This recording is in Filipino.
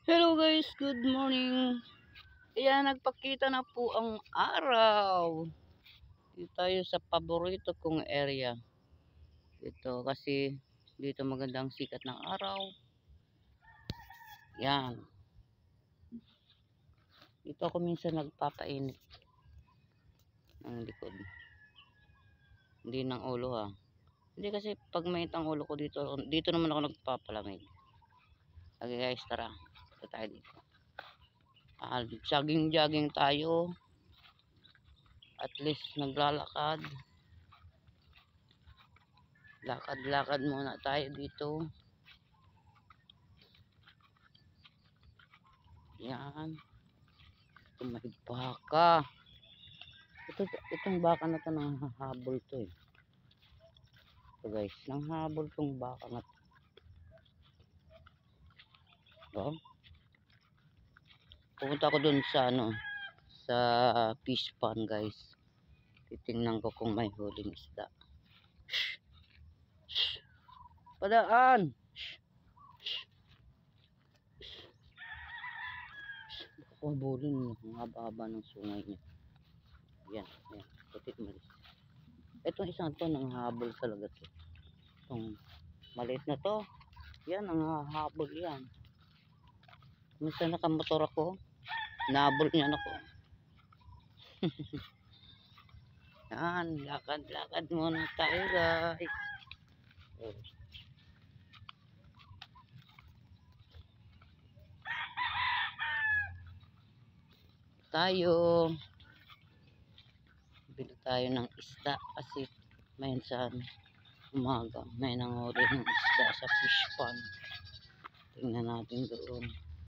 Hello guys, good morning. Ayan, nagpakita na po ang araw. Dito tayo sa paborito kong area. Dito kasi dito magandang sikat ng araw. Yan. Dito ako minsan nagpapainit ng likod. Hindi ng ulo ha. Hindi kasi pag mainit ang ulo ko dito naman ako nagpapalamig. Okay guys, tara. Dito tayo dito. Jogging tayo. At least naglalakad. Lakad-lakad muna tayo dito. Yan. Ito may baka. Itong baka na to nanghahabol to eh. So guys, nanghabol tong baka na to. Oh. Pupunta ako dun sa sa fish pond guys. Titingnan ko kung may huling isda. Padaan! Pabulin ang haba-haba ng sungay niya. Yan, yan. Putik malis. Itong isang to nanghabol talaga to. Itong maliit na to. Yan, nanghahabol yan. Minsan nakamotor ako. Nabol niya ako. Yan, lakad-lakad muna tayo guys. Oh. Tayo. Bili tayo ng isda kasi minsan umaga may nanghuli ng isda sa fish pond. Tingnan natin doon.